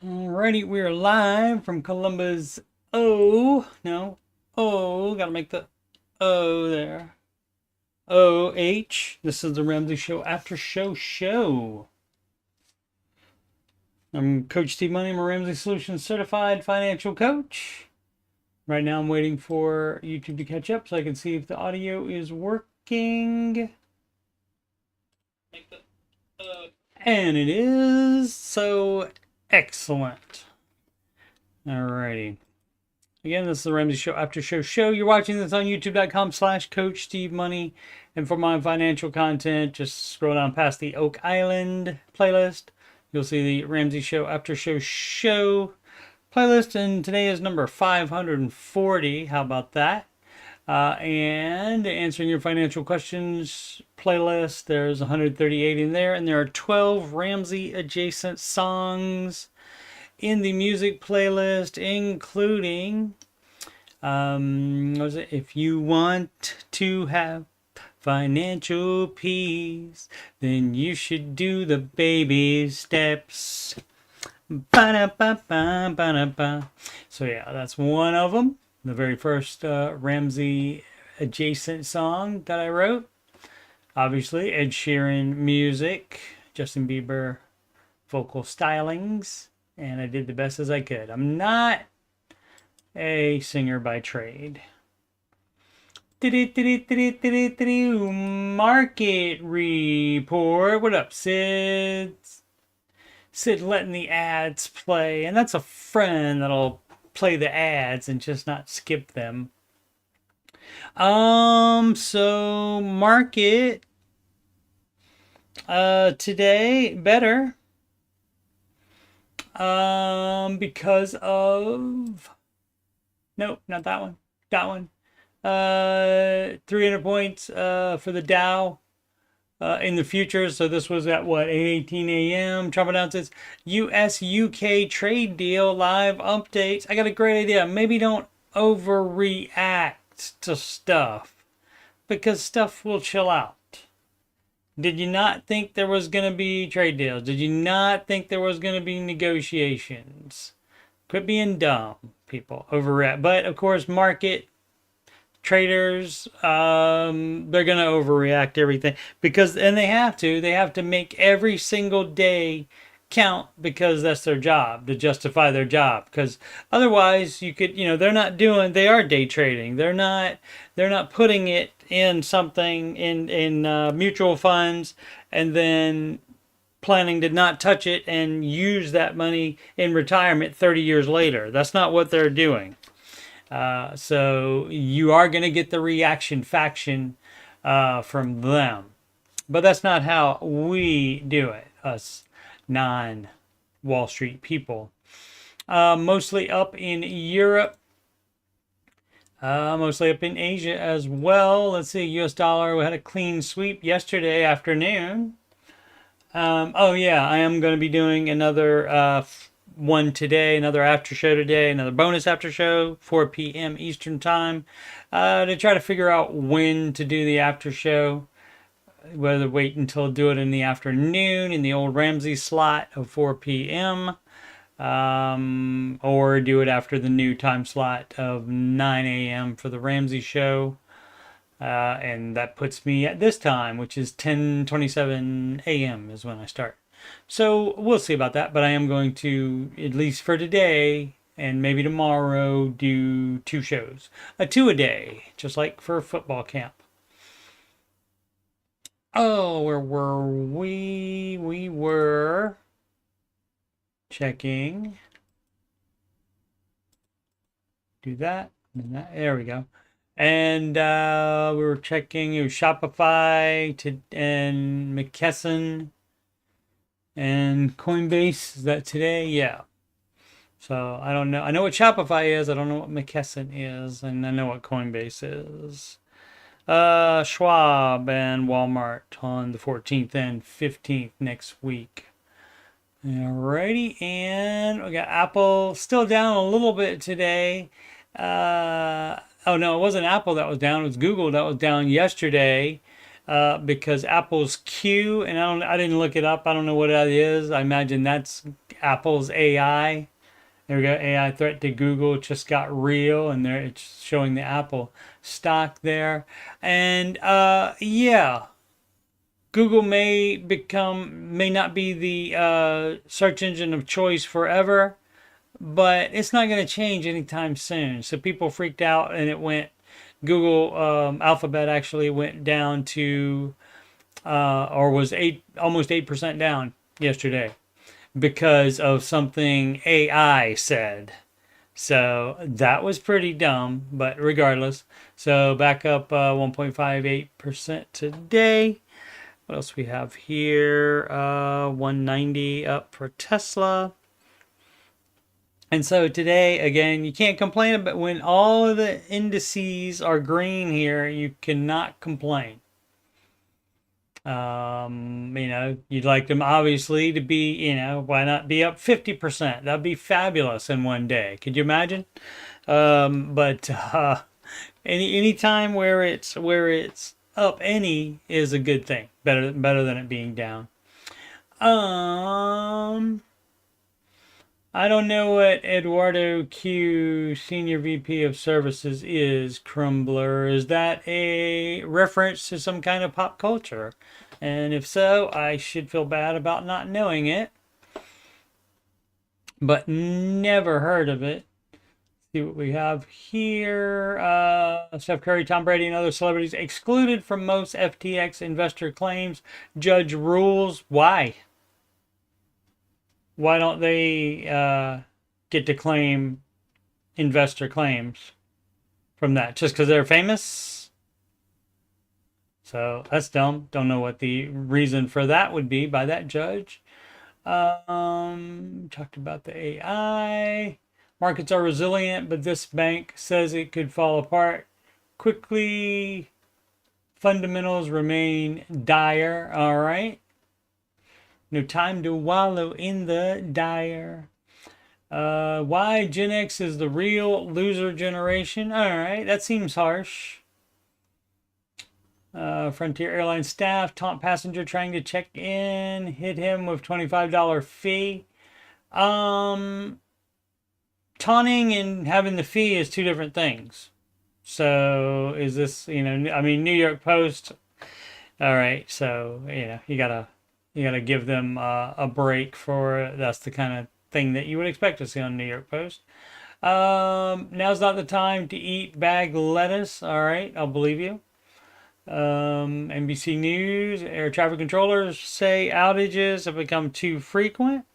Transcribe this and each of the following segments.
Alrighty, we're live from Columbus. Gotta make the O there. OH. This is the Ramsey Show After Show. I'm Coach Steve Money. I'm a Ramsey Solutions certified financial coach. Right now, I'm waiting for YouTube to catch up so I can see if the audio is working. And it is. So excellent. Alrighty. Again, this is the Ramsey Show After Show. You're watching this on youtube.com/coachstevemoney. And for my financial content, just scroll down past the Oak Island playlist. You'll see the Ramsey Show After Show playlist. And today is number 540. How about that? And answering your financial questions playlist, there's 138 in there. And there are 12 Ramsey adjacent songs in the music playlist, including what was it? If you want to have financial peace, then you should do the baby steps. Ba-da-ba-ba, ba-da-ba. So yeah, that's one of them. The very first Ramsey adjacent song that I wrote. Obviously, Ed Sheeran music, Justin Bieber vocal stylings. And I did the best as I could. I'm not a singer by trade. Market report. What up, Sid? Sid letting the ads play. And that's a friend that'll play the ads and just not skip them. So market today better. Because of, nope, not that one. That one. 300 points for the Dow in the futures. So this was at what, 8:18 a.m. Trump announces US UK trade deal live updates. I got a great idea. Maybe don't overreact to stuff because stuff will chill out. Did you not think there was going to be trade deals? Did you not think there was going to be negotiations? Quit being dumb, people. Overreact. But, of course, market traders, they're going to overreact everything. And they have to. They have to make every single day count because that's their job, to justify their job. Because otherwise, you could, they are day trading. They're not putting it in something in mutual funds and then planning to not touch it and use that money in retirement 30 years later. That's not what they're doing. So you are going to get the reaction faction from them. But that's not how we do it, us non-Wall Street people. Mostly up in Europe. Mostly up in Asia as well. Let's see, US dollar, we had a clean sweep yesterday afternoon. Oh yeah, I am going to be doing another one today, another after show today, another bonus after show, 4 p.m. Eastern time, to try to figure out when to do the after show. Whether wait until do it in the afternoon in the old Ramsey slot of 4 p.m. Or do it after the new time slot of 9 a.m. for the Ramsey show. And that puts me at this time, which is 10:27 a.m. is when I start. So we'll see about that, but I am going to, at least for today and maybe tomorrow, do 2 shows. 2 a day, just like for football camp. Oh, where were we? We were checking. Do that. There we go. And we were checking Shopify and McKesson and Coinbase. Is that today? Yeah. So I don't know. I know what Shopify is. I don't know what McKesson is. And I know what Coinbase is. Schwab and Walmart on the 14th and 15th next week. Alrighty, and we got Apple still down a little bit today. Oh no, it wasn't Apple that was down, it was Google that was down yesterday. because Apple's Q, and I didn't look it up. I don't know what that is. I imagine that's Apple's AI. There we go. AI threat to Google just got real, and there it's showing the Apple stock there. And yeah, Google may not be the search engine of choice forever, but it's not going to change anytime soon. So people freaked out, and it went. Google Alphabet actually went down to, or was almost 8% down yesterday because of something AI said. So that was pretty dumb, but regardless. So back up 1.58% today. What else we have here? 190 up for Tesla. And so today, again, you can't complain about when all of the indices are green here. You cannot complain. You know, you'd like them obviously to be, you know, why not be up 50%? That'd be fabulous in one day. Could you imagine? But any time where it's up any is a good thing. Better than it being down. I don't know what Eduardo Q, Senior VP of Services, is. Crumbler. Is that a reference to some kind of pop culture? And if so, I should feel bad about not knowing it. But never heard of it. See what we have here. Steph Curry, Tom Brady, and other celebrities excluded from most FTX investor claims. Judge rules. Why? Why don't they get to claim investor claims from that? Just because they're famous? So that's dumb. Don't know what the reason for that would be by that judge. Talked about the AI. Markets are resilient, but this bank says it could fall apart quickly. Fundamentals remain dire. All right. No time to wallow in the dire. Why Gen X is the real loser generation? All right, that seems harsh. Frontier Airlines staff taunt passenger trying to check in, hit him with $25 fee. Taunting and having the fee is two different things. So is this, you know, I mean, New York Post. All right, so you know, you gotta give them a break for that's the kind of thing that you would expect to see on New York Post. Now's not the time to eat bag lettuce. All right, I'll believe you. NBC News, air traffic controllers say outages have become too frequent.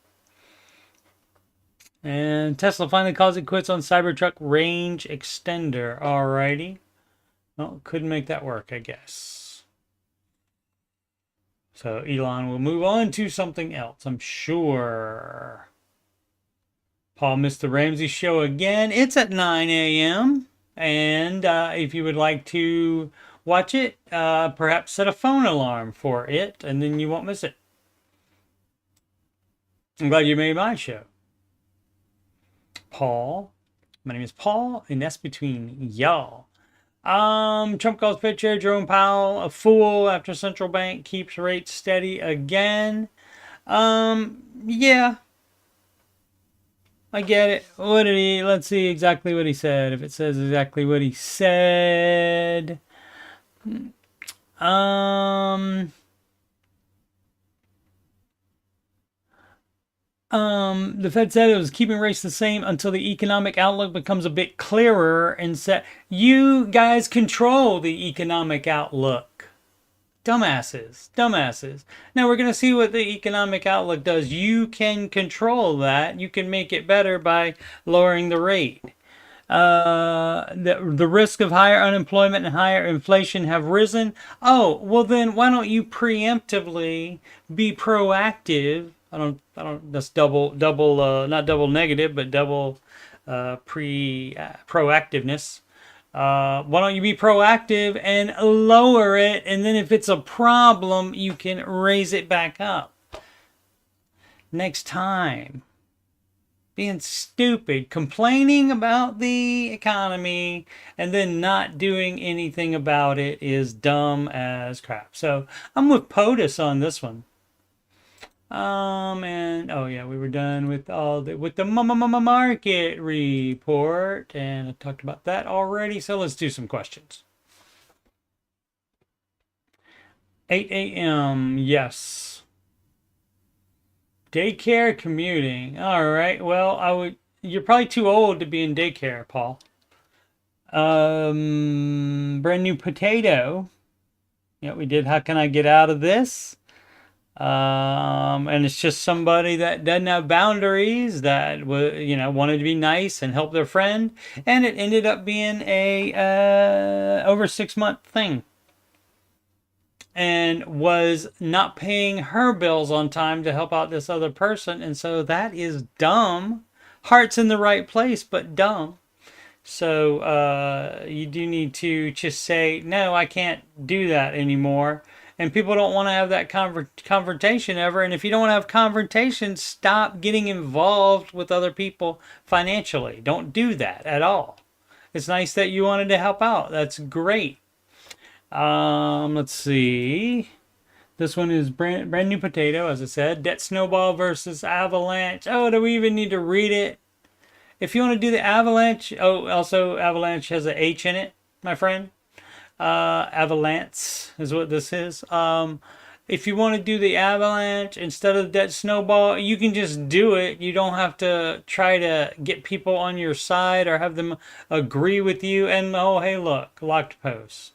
And Tesla finally calls it quits on Cybertruck range extender. Alrighty. Well, couldn't make that work, I guess. So Elon will move on to something else, I'm sure. Paul missed the Ramsey show again. It's at 9 a.m. And if you would like to watch it, perhaps set a phone alarm for it, and then you won't miss it. I'm glad you made my show. Paul. My name is Paul, and that's between y'all. Trump calls Fed Chair Jerome Powell a fool after central bank keeps rates steady again. Yeah. I get it. What did he? Let's see exactly what he said. If it says exactly what he said. The Fed said it was keeping rates the same until the economic outlook becomes a bit clearer and said, you guys control the economic outlook. Dumbasses. Now we're going to see what the economic outlook does. You can control that. You can make it better by lowering the rate. The risk of higher unemployment and higher inflation have risen. Oh, well then why don't you preemptively be proactive? That's double, not double negative, but double, proactiveness. Why don't you be proactive and lower it? And then if it's a problem, you can raise it back up. Next time. being stupid, complaining about the economy, and then not doing anything about it is dumb as crap. So I'm with POTUS on this one. And oh yeah, we were done with the market report, and I talked about that already. So let's do some questions. 8 a.m. Yes. Daycare commuting. All right. Well, you're probably too old to be in daycare, Paul. Brand new potato. Yeah, we did. How can I get out of this? And it's just somebody that doesn't have boundaries, that wanted to be nice and help their friend, and it ended up being a over 6 month thing, and was not paying her bills on time to help out this other person, and so that is dumb. Heart's in the right place, but dumb. So you do need to just say, no, I can't do that anymore. And people don't want to have that confrontation ever. And if you don't want to have confrontation, stop getting involved with other people financially. Don't do that at all. It's nice that you wanted to help out. That's great. Let's see. This one is brand new potato, as I said. Debt snowball versus avalanche. Oh, do we even need to read it? If you want to do the avalanche, also avalanche has an H in it, my friend. Avalanche is what this is. If you want to do the avalanche instead of the debt snowball, you can just do it. You don't have to try to get people on your side or have them agree with you. And oh, hey, look, locked post.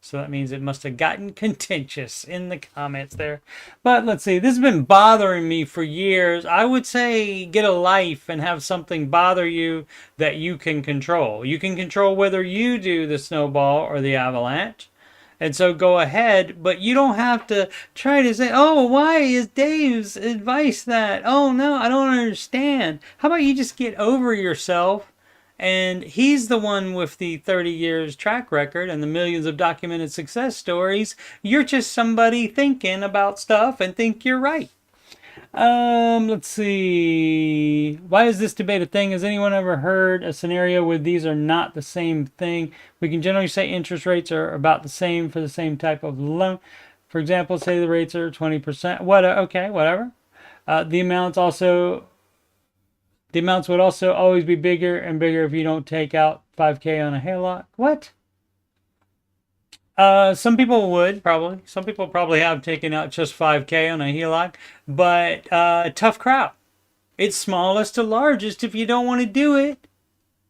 So that means it must have gotten contentious in the comments there. But let's see, this has been bothering me for years. I would say get a life and have something bother you that you can control. You can control whether you do the snowball or the avalanche. And so go ahead, but you don't have to try to say, oh, why is Dave's advice that? Oh, no, I don't understand. How about you just get over yourself? And he's the one with the 30 years track record and the millions of documented success stories. You're just somebody thinking about stuff and think you're right. Let's see. Why is this debate a thing? Has anyone ever heard a scenario where these are not the same thing? We can generally say interest rates are about the same for the same type of loan. For example, say the rates are 20%. Okay, whatever. The amounts would also always be bigger and bigger if you don't take out 5K on a HELOC. What? Some people would, probably. Some people probably have taken out just 5K on a HELOC. But tough crowd. It's smallest to largest. If you don't want to do it,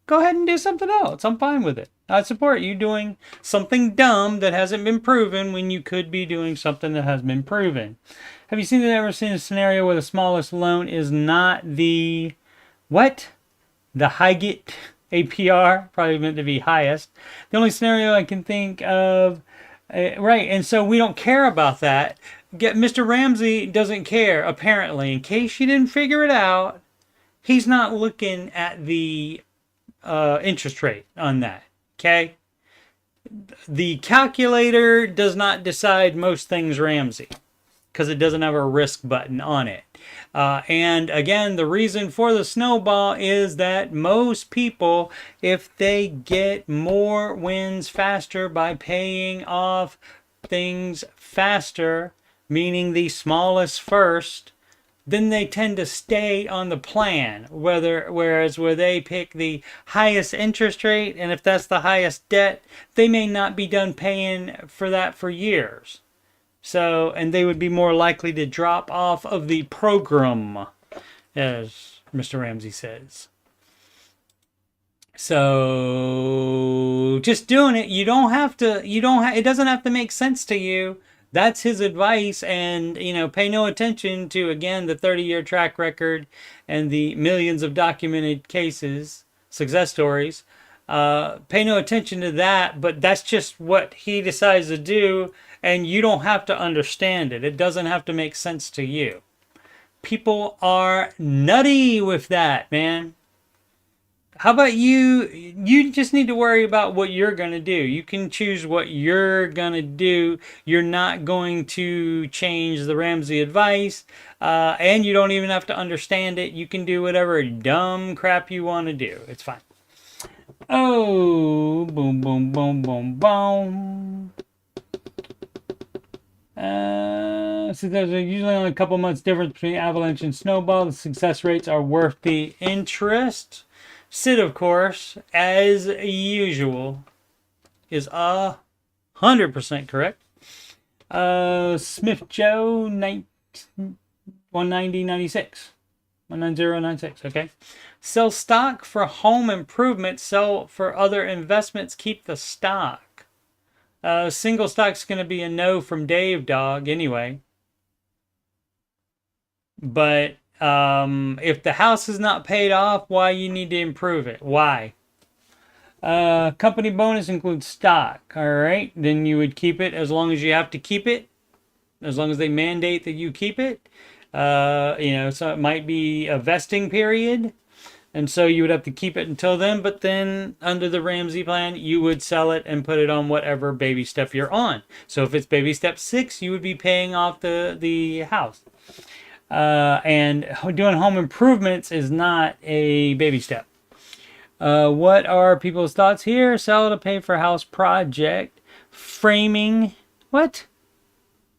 go ahead and do something else. I'm fine with it. I support you doing something dumb that hasn't been proven when you could be doing something that has been proven. Have you ever seen a scenario where the smallest loan is not the... What? The Highgate APR, probably meant to be highest. The only scenario I can think of, right, and so we don't care about that. Mr. Ramsey doesn't care, apparently. In case you didn't figure it out, he's not looking at the interest rate on that, okay? The calculator does not decide most things, Ramsey, because it doesn't have a risk button on it. And again, the reason for the snowball is that most people, if they get more wins faster by paying off things faster, meaning the smallest first, then they tend to stay on the plan. Whereas where they pick the highest interest rate, and if that's the highest debt, they may not be done paying for that for years. So, and they would be more likely to drop off of the program, as Mr. Ramsey says. So, just doing it, it doesn't have to make sense to you. That's his advice, and, pay no attention to, again, the 30-year track record and the millions of documented cases, success stories. Pay no attention to that, but that's just what he decides to do. And you don't have to understand it. It doesn't have to make sense to you. People are nutty with that, man. How about you? You just need to worry about what you're going to do. You can choose what you're going to do. You're not going to change the Ramsey advice. And you don't even have to understand it. You can do whatever dumb crap you want to do. It's fine. Oh, boom, boom, boom, boom, boom. So there's usually only a couple months difference between avalanche and snowball. The success rates are worth the interest. Sid, of course, as usual, is 100% correct. Smith Joe 190.96. 190.96. Okay. Sell stock for home improvement. Sell for other investments. Keep the stock. Single stock's going to be a no from Dave Dog anyway. But if the house is not paid off, why you need to improve it? Why? Company bonus includes stock. All right. Then you would keep it as long as you have to keep it. As long as they mandate that you keep it. So it might be a vesting period. And so you would have to keep it until then. But then under the Ramsey plan, you would sell it and put it on whatever baby step you're on. So if it's baby step 6, you would be paying off the house. And doing home improvements is not a baby step. What are people's thoughts here? Sell to pay for house project. Framing. What?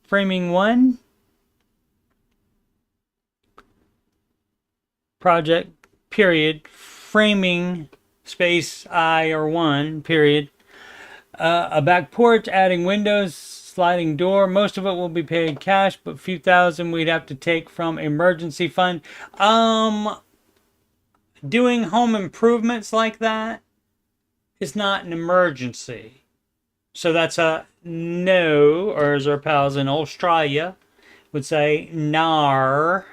Framing 1. Project. Period. Framing. Space I or 1. Period. A back porch. Adding windows. Sliding door. Most of it will be paid cash, but a few thousand we'd have to take from emergency fund. Doing home improvements like that is not an emergency. So that's a no, or as our pals in Australia would say, nar.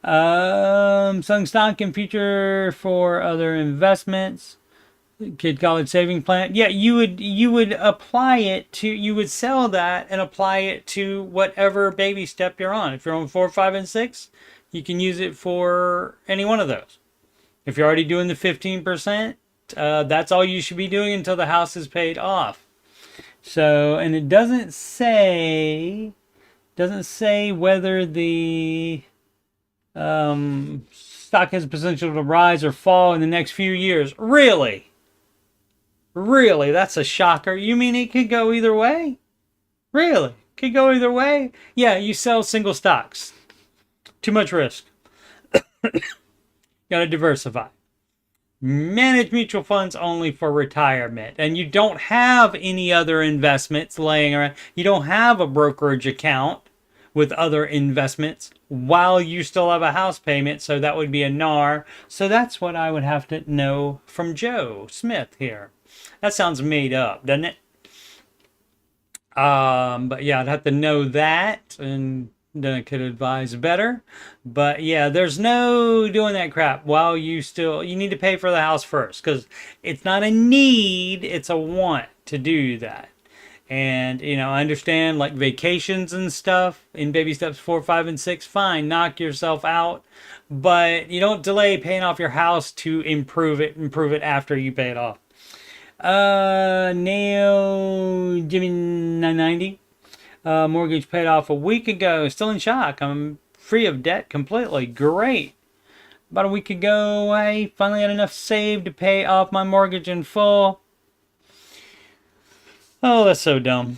Selling stock in future for other investments. Kid college saving plan. Yeah, you would apply it to, you would sell that and apply it to whatever baby step you're on. If you're on 4, 5, and 6, you can use it for any one of those. If you're already doing the 15%, that's all you should be doing until the house is paid off. So, and it doesn't say whether the stock has potential to rise or fall in the next few years. Really? Really? That's a shocker. You mean it could go either way? Really? Could go either way? Yeah, you sell single stocks. Too much risk. Gotta diversify. Manage mutual funds only for retirement. And you don't have any other investments laying around. You don't have a brokerage account with other investments while you still have a house payment. So that would be a NAR. So that's what I would have to know from Joe Smith here. That sounds made up, doesn't it? But yeah, I'd have to know that, and then I could advise better. But yeah, there's no doing that crap while you need to pay for the house first, because it's not a need, it's a want to do that. And, I understand like vacations and stuff in baby steps 4, 5, and 6. Fine, knock yourself out. But you don't delay paying off your house to improve it after you pay it off. Nail Jimmy 990. Mortgage paid off a week ago. Still in shock. I'm free of debt completely. Great. About a week ago, I finally had enough saved to pay off my mortgage in full. Oh, that's so dumb.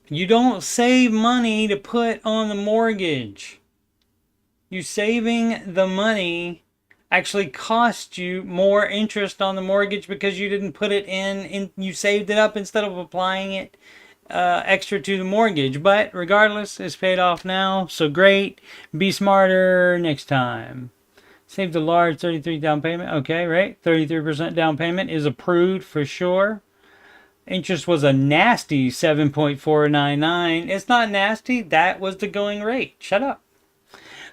You don't save money to put on the mortgage. You saving the money actually cost you more interest on the mortgage because you didn't put it in, you saved it up instead of applying it extra to the mortgage. But regardless, it's paid off now, so great. Be smarter next time. Saved a large 33 down payment. Okay, right? 33% down payment is approved for sure. Interest was a nasty 7.499. It's not nasty. That was the going rate. Shut up.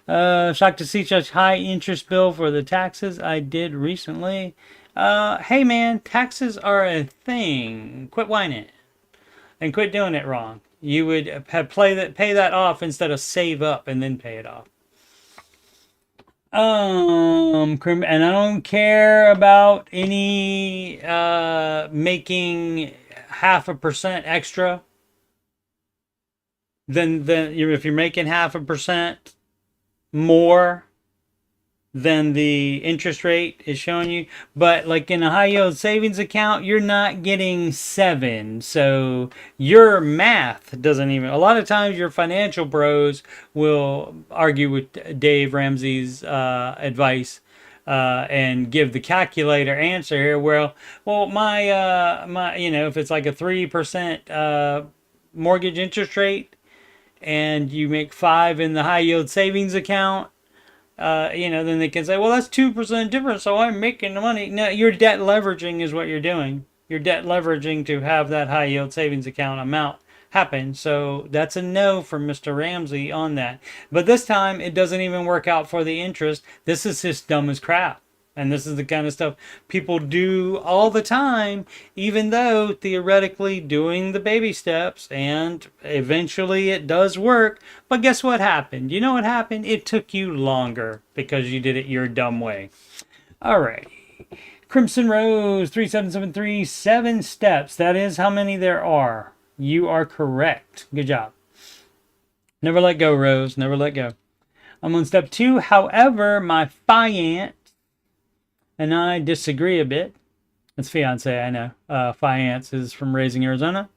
Shocked to see such high interest bill for the taxes I did recently. Hey man, taxes are a thing. Quit whining and quit doing it wrong. You would have pay that off instead of save up and then pay it off. And I don't care about any making 0.5% extra than if you're making 0.5% more than the interest rate is showing you. But like in a high yield savings account, you're not getting 7. So your math doesn't even, a lot of times your financial bros will argue with Dave Ramsey's advice and give the calculator answer here. Well, my if it's like a 3% mortgage interest rate and you make 5 in the high yield savings account, then they can say, well, that's 2% difference, so I'm making the money. No, you're debt leveraging is what you're doing. You're debt leveraging to have that high yield savings account amount happen. So that's a no from Mr. Ramsey on that. But this time, it doesn't even work out for the interest. This is just dumb as crap. And this is the kind of stuff people do all the time, even though theoretically doing the baby steps, and eventually it does work. But guess what happened? You know what happened? It took you longer because you did it your dumb way. All right. Crimson Rose 3773, 7 steps. That is how many there are. You are correct. Good job. Never let go, Rose. Never let go. I'm on step 2. However, my fiance and I disagree a bit. It's fiance, I know. Fiance is from Raising Arizona,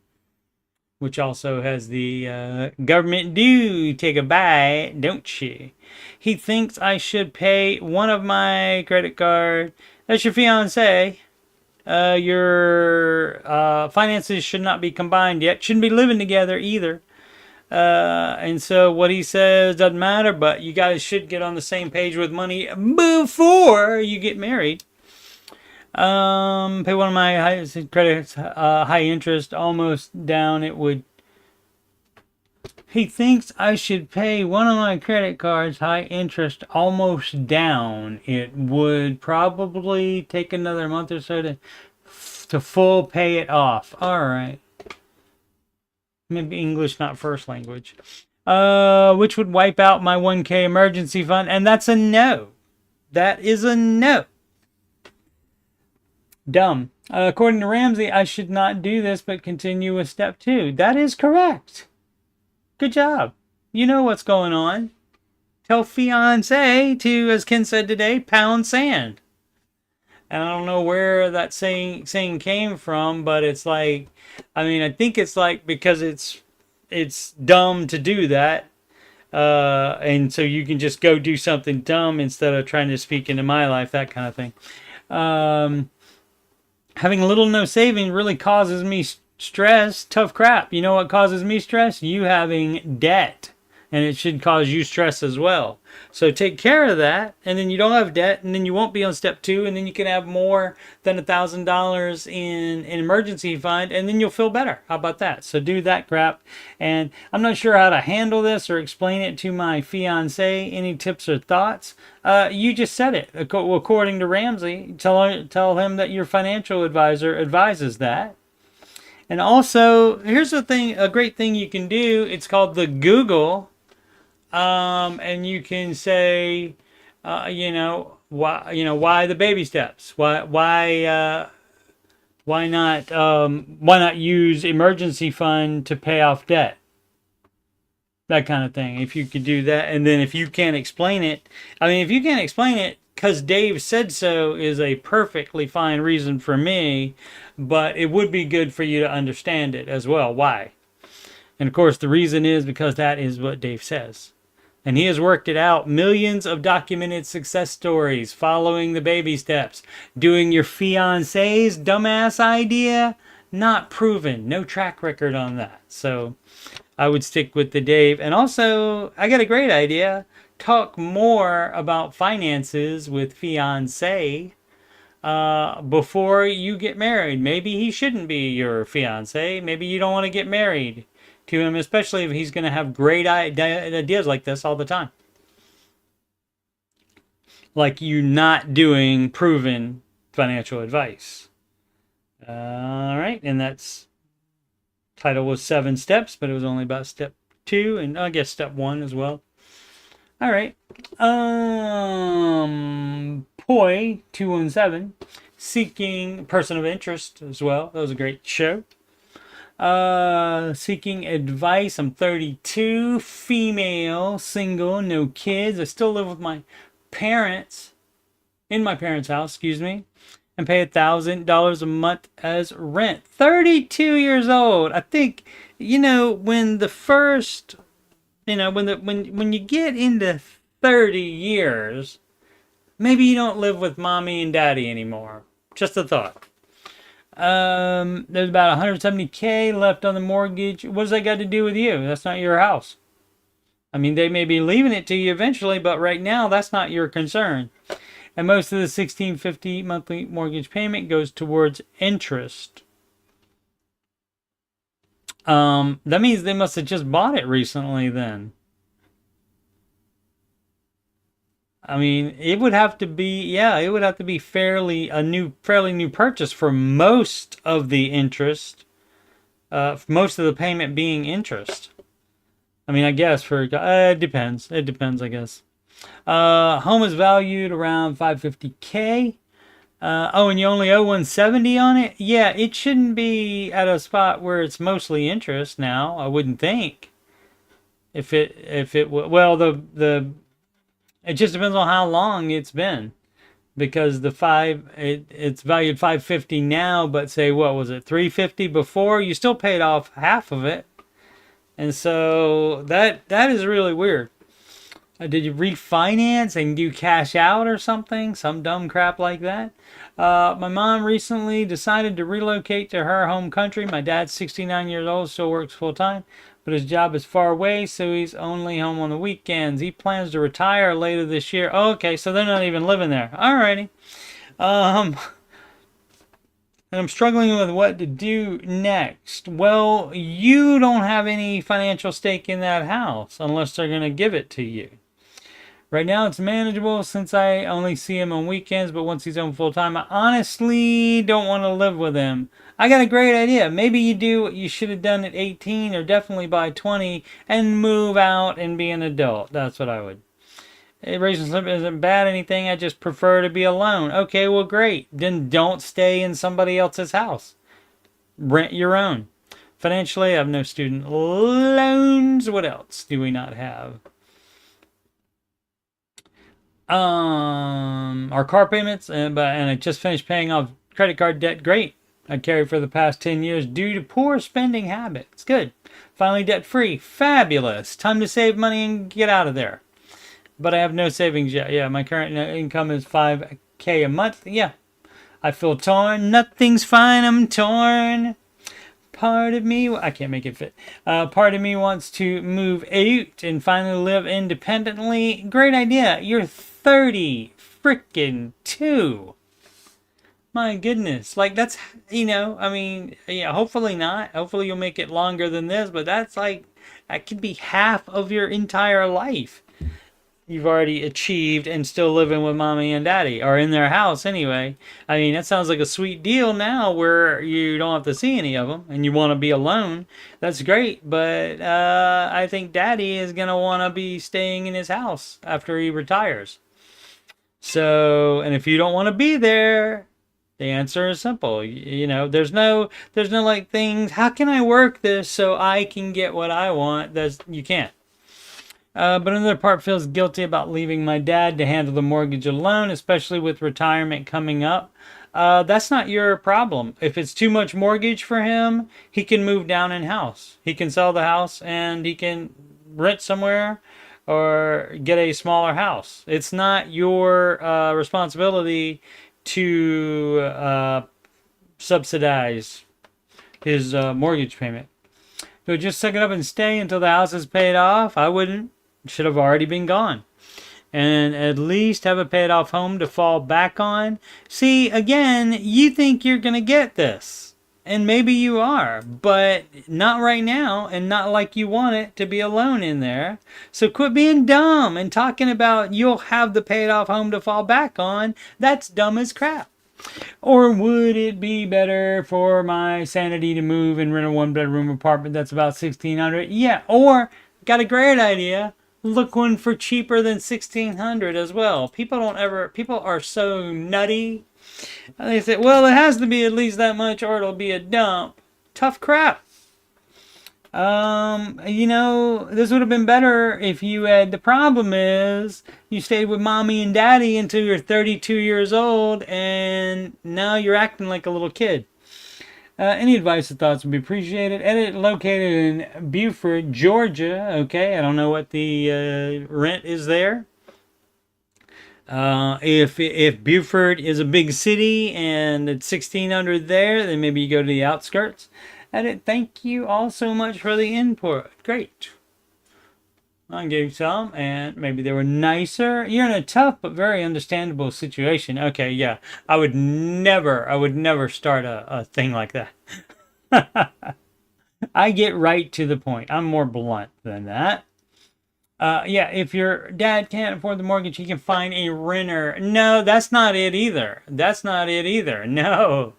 which also has the government do take a bite, don't she? He thinks I should pay one of my credit card. That's your fiance. Your finances should not be combined yet. Shouldn't be living together either. And so what he says doesn't matter, but you guys should get on the same page with money before you get married. Pay one of my highest credits, high interest, almost down. He thinks I should pay one of my credit cards, high interest, almost down. It would probably take another month or so to full pay it off. All right. Maybe English, not first language. Which would wipe out my 1K emergency fund. And that's a no. That is a no. Dumb. According to Ramsey, I should not do this, but continue with step 2. That is correct. Good job. You know what's going on. Tell fiance to, as Ken said today, pound sand. And I don't know where that saying came from, but it's like, I think it's like because it's dumb to do that. And so you can just go do something dumb instead of trying to speak into my life, that kind of thing. Having little no saving really causes me stress. Tough crap. You know what causes me stress? You having debt. And it should cause you stress as well. So take care of that, and then you don't have debt, and then you won't be on step 2, and then you can have more than $1,000 in an emergency fund, and then you'll feel better. How about that? So do that crap. And I'm not sure how to handle this or explain it to my fiance. Any tips or thoughts? You just said it. According to Ramsey, tell him that your financial advisor advises that. And also, here's a great thing you can do. It's called the Google. And you can say, why the baby steps? Why not use emergency fund to pay off debt? That kind of thing. If you could do that, and then if you can't explain it, because Dave said so is a perfectly fine reason for me, but it would be good for you to understand it as well. Why? And of course, the reason is because that is what Dave says. And he has worked it out. Millions of documented success stories following the baby steps. Doing your fiance's dumbass idea, not proven. No track record on that. So I would stick with the Dave. And also, I got a great idea. Talk more about finances with fiance before you get married. Maybe he shouldn't be your fiance. Maybe you don't want to get married to him, especially if he's going to have great ideas like this all the time. Like you not doing proven financial advice. All right, and that's title was 7 steps, but it was only about step 2, and I guess step 1 as well. All right. Poi 217 seeking person of interest as well. That was a great show. Seeking advice. I'm 32, female, single, no kids. I still live with my parents, in my parents' house, excuse me, and pay $1,000 a month as rent. 32 years old. I think, when the first, when you get into 30 years, maybe you don't live with mommy and daddy anymore. Just a thought. There's about 170K left on the mortgage. What does that got to do with you? That's not your house. I mean, they may be leaving it to you eventually, but right now that's not your concern. And most of the $1,650 monthly mortgage payment goes towards interest. That means they must have just bought it recently then. I mean, it would have to be fairly new purchase for most of the interest, most of the payment being interest. I mean, I guess it depends. It depends, I guess. Home is valued around $550K. And you only owe $170 on it? Yeah, it shouldn't be at a spot where it's mostly interest now, I wouldn't think. It just depends on how long it's been, because it's valued $550 now, but say what was it, $350 before? You still paid off half of it, and so that is really weird. Did you refinance and do cash out or something? Some dumb crap like that. My mom recently decided to relocate to her home country. My dad's 69 years old, still works full time, but his job is far away, so he's only home on the weekends. He plans to retire later this year. Oh, okay, so they're not even living there. Alrighty. And I'm struggling with what to do next. Well, you don't have any financial stake in that house unless they're going to give it to you. Right now it's manageable since I only see him on weekends, but once he's home full time, I honestly don't want to live with him. I got a great idea. Maybe you do what you should have done at 18 or definitely by 20 and move out and be an adult. That's what I would. Relationship isn't bad or anything. I just prefer to be alone. Okay, well, great. Then don't stay in somebody else's house. Rent your own. Financially, I have no student loans. What else do we not have? Our car payments, and I just finished paying off credit card debt. Great. I carried for the past 10 years due to poor spending habits. Good. Finally debt free. Fabulous. Time to save money and get out of there. But I have no savings yet. Yeah, my current income is $5K a month. Yeah. I feel torn. Nothing's fine. I'm torn. Part of me, I can't make it fit. Part of me wants to move out and finally live independently. Great idea. You're 30 freaking 2. My goodness. Like, that's, I mean, yeah, hopefully not. Hopefully you'll make it longer than this, but that could be half of your entire life you've already achieved and still living with mommy and daddy, or in their house anyway. I mean, that sounds like a sweet deal now where you don't have to see any of them and you want to be alone. That's great, but I think daddy is going to want to be staying in his house after he retires. So, and if you don't want to be there, the answer is simple. There's no like things, how can I work this so I can get what I want? You can't. But another part feels guilty about leaving my dad to handle the mortgage alone, especially with retirement coming up. That's not your problem. If it's too much mortgage for him, he can move down in house. He can sell the house and he can rent somewhere or get a smaller house. It's not your responsibility to subsidize his mortgage payment. So just suck it up and stay until the house is paid off. I wouldn't. Should have already been gone. And at least have a paid off home to fall back on. See, again, you think you're going to get this. And maybe you are. But not right now. And not like you want it to be alone in there. So quit being dumb and talking about you'll have the paid off home to fall back on. That's dumb as crap. Or would it be better for my sanity to move and rent a 1-bedroom apartment that's about $1,600? Yeah, or got a great idea. look one for cheaper than 1600 as well. People are so nutty. They say, well, it has to be at least that much or it'll be a dump. Tough crap. This would have been better if you had, the problem is you stayed with mommy and daddy until you're 32 years old and now you're acting like a little kid. Any advice or thoughts would be appreciated. Edit located in Beaufort, Georgia. Okay, I don't know what the rent is there. If Beaufort is a big city and it's 1600 there, then maybe you go to the outskirts. Edit, thank you all so much for the input. Great. I gave some, and maybe they were nicer. You're in a tough but very understandable situation. Okay, yeah. I would never start a thing like that. I get right to the point. I'm more blunt than that. Yeah, if your dad can't afford the mortgage, he can find a renter. No, that's not it either. That's not it either. No.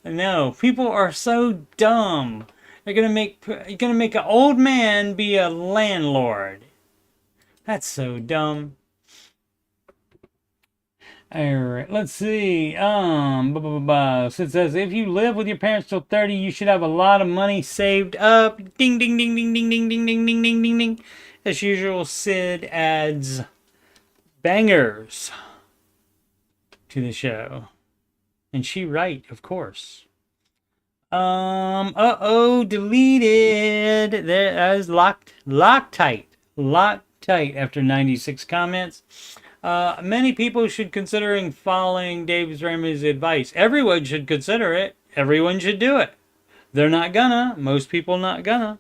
No, people are so dumb. You're gonna make an old man be a landlord. That's so dumb. Alright, let's see. So it says if you live with your parents till 30, you should have a lot of money saved up. Ding ding ding ding ding ding ding ding ding ding ding ding. As usual, Sid adds bangers to the show. And she right, of course. Deleted. That is locked tight after 96 comments. Many people should considering following Dave Ramsey's advice. Everyone should consider it. Everyone should do it. They're not gonna. Most people not gonna.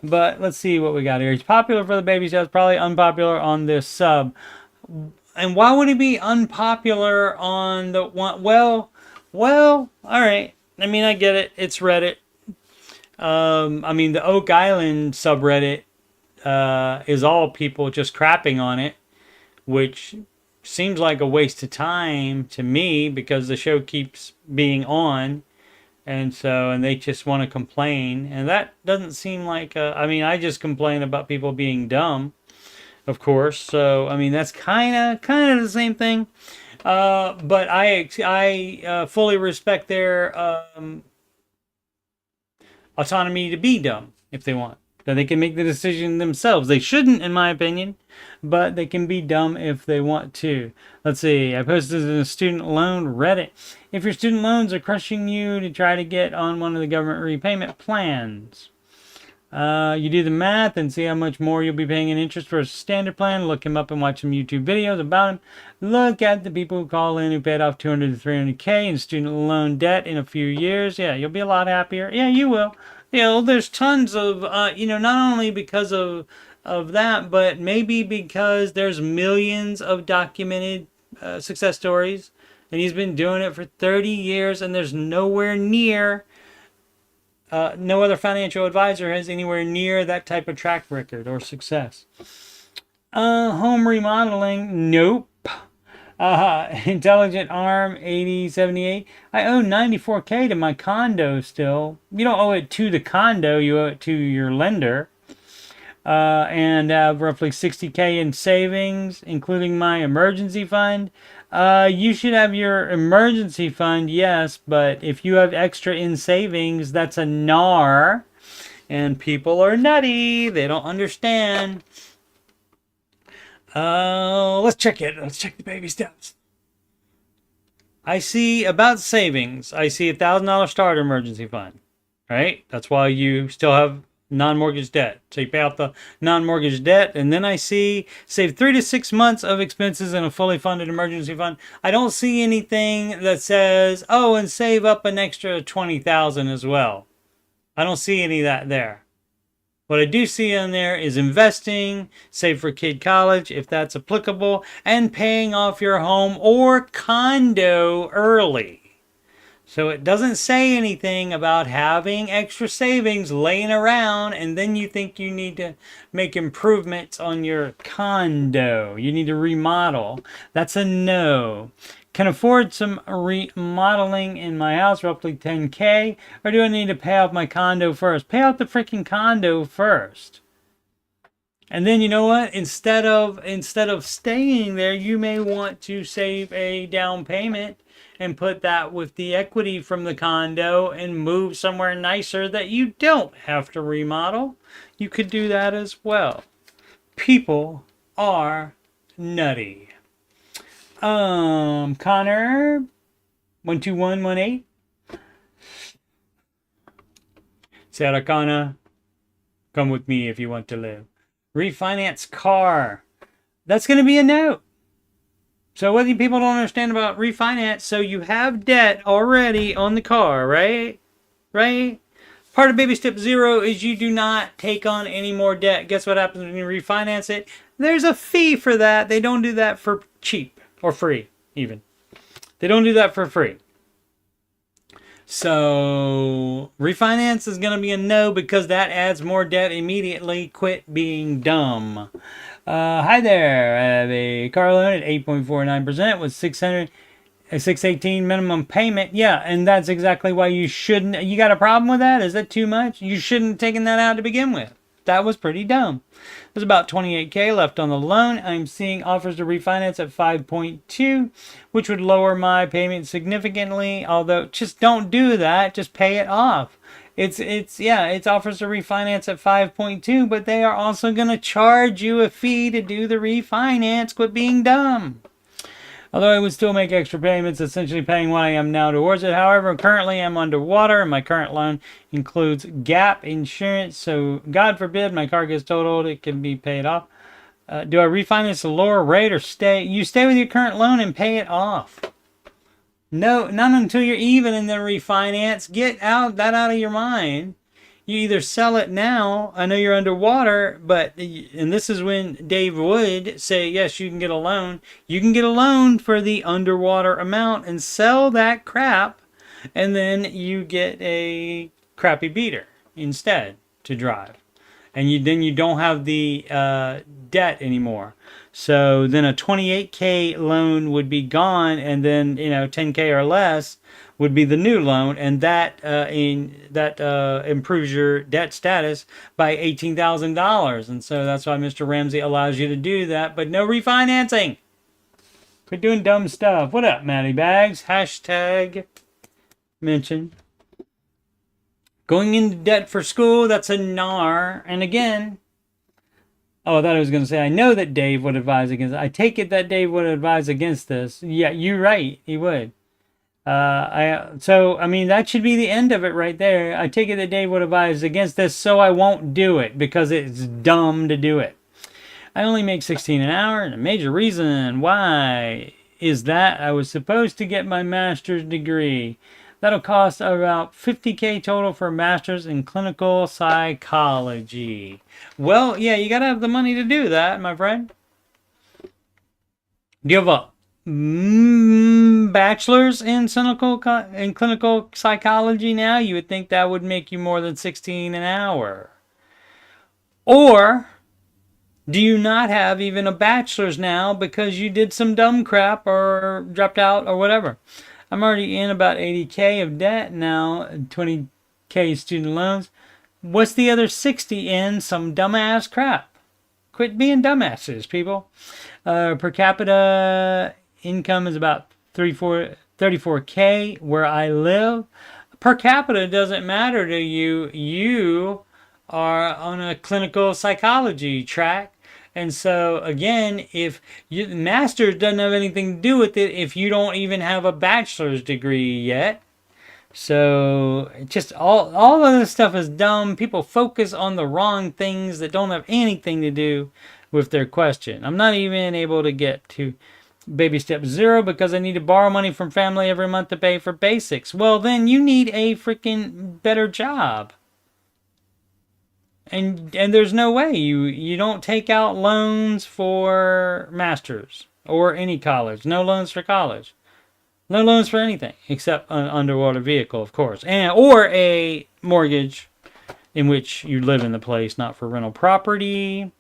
But let's see what we got here. He's popular for the baby steps, probably unpopular on this sub. And why would he be unpopular on the one? Well, all right. I mean, I get it. It's Reddit. The Oak Island subreddit is all people just crapping on it, which seems like a waste of time to me because the show keeps being on. And they just want to complain. And that doesn't seem like, I just complain about people being dumb, of course. So, that's kind of the same thing. But I fully respect their autonomy to be dumb if they want. That they can make the decision themselves. They shouldn't, in my opinion, but they can be dumb if they want to. Let's see. I posted in a student loan Reddit. If your student loans are crushing you to try to get on one of the government repayment plans, you do the math and see how much more you'll be paying in interest for a standard plan. Look him up and watch some YouTube videos about him. Look at the people who call in who paid off 200 to 300K in student loan debt in a few years. Yeah, you'll be a lot happier. Yeah, you will. There's tons of, not only because of that, but maybe because there's millions of documented success stories. And he's been doing it for 30 years and there's nowhere near, no other financial advisor has anywhere near that type of track record or success. Home remodeling, nope. Intelligent Arm 8078. I owe 94K to my condo still. You don't owe it to the condo, you owe it to your lender. And have roughly 60K in savings, including my emergency fund. You should have your emergency fund, yes, but if you have extra in savings, that's a NAR. And people are nutty. They don't understand. Let's check it. Let's check the baby steps. I see about savings. I see $1,000 starter emergency fund, right? That's why you still have non-mortgage debt. So you pay off the non-mortgage debt, and then I see save 3 to 6 months of expenses in a fully funded emergency fund. I don't see anything that says, oh, and save up an extra $20,000 as well. I don't see any of that there. What I do see in there is investing, save for kid college if that's applicable, and paying off your home or condo early. So it doesn't say anything about having extra savings laying around and then you think you need to make improvements on your condo. You need to remodel. That's a no. Can afford some remodeling in my house, roughly 10K, or do I need to pay off my condo first? Pay off the freaking condo first. And then you know what? Instead of staying there, you may want to save a down payment and put that with the equity from the condo and move somewhere nicer that you don't have to remodel. You could do that as well. People are nutty. Connor 12118. Sarah Connor, come with me if you want to live. Refinance car. That's going to be a no. So what do people don't understand about refinance? So you have debt already on the car, right? Right? Part of baby step 0 is you do not take on any more debt. Guess what happens when you refinance it? There's a fee for that. They don't do that for cheap or free even. They don't do that for free. So refinance is going to be a no because that adds more debt immediately. Quit being dumb. Hi there. I have a car loan at 8.49% with 618 minimum payment. Yeah, and that's exactly why you shouldn't. You got a problem with that? Is that too much? You shouldn't have taken that out to begin with. That was pretty dumb. There's about $28K left on the loan. I'm seeing offers to refinance at 5.2, which would lower my payment significantly. Although, just don't do that. Just pay it off. It's offers to refinance at 5.2, but they are also going to charge you a fee to do the refinance. Quit being dumb. Although I would still make extra payments, essentially paying what I am now towards it. However, currently I'm underwater, and my current loan includes gap insurance. So, God forbid my car gets totaled, it can be paid off. Do I refinance a lower rate or stay? You stay with your current loan and pay it off. No, not until you're even and then refinance. Get that out of your mind. You either sell it now. I know you're underwater, and this is when Dave would say, yes, you can get a loan. You can get a loan for the underwater amount and sell that crap, and then you get a crappy beater instead to drive. And then you don't have the debt anymore. So then a 28K loan would be gone, and then 10K or less would be the new loan, and that improves your debt status by $18,000. And so that's why Mr. Ramsey allows you to do that, but no refinancing. Quit doing dumb stuff. What up, Matty Bags? Hashtag mention. Going into debt for school, that's a NAR. And again, I thought I was going to say, I know that Dave would advise against it. I take it that Dave would advise against this. Yeah, you're right. He would. That should be the end of it right there. I take it that Dave would advise against this, so I won't do it because it's dumb to do it. I only make $16 an hour, and a major reason why is that I was supposed to get my master's degree. That'll cost about $50K total for a master's in clinical psychology. Well, yeah, you gotta have the money to do that, my friend. Do you have a bachelor's in clinical psychology now? You would think that would make you more than $16 an hour. Or do you not have even a bachelor's now because you did some dumb crap or dropped out or whatever? I'm already in about 80K of debt now, 20K student loans. What's the other 60 in? Some dumbass crap. Quit being dumbasses, people. Per capita income is about 34K where I live. Per capita doesn't matter to you. You are on a clinical psychology track. And so, again, if your master's doesn't have anything to do with it if you don't even have a bachelor's degree yet. So, just all of this stuff is dumb. People focus on the wrong things that don't have anything to do with their question. I'm not even able to get to baby step 0 because I need to borrow money from family every month to pay for basics. Well, then you need a freaking better job. And there's no way you don't take out loans for masters or any college. No loans for college. No loans for anything except an underwater vehicle, of course, or a mortgage in which you live in the place, not for rental property.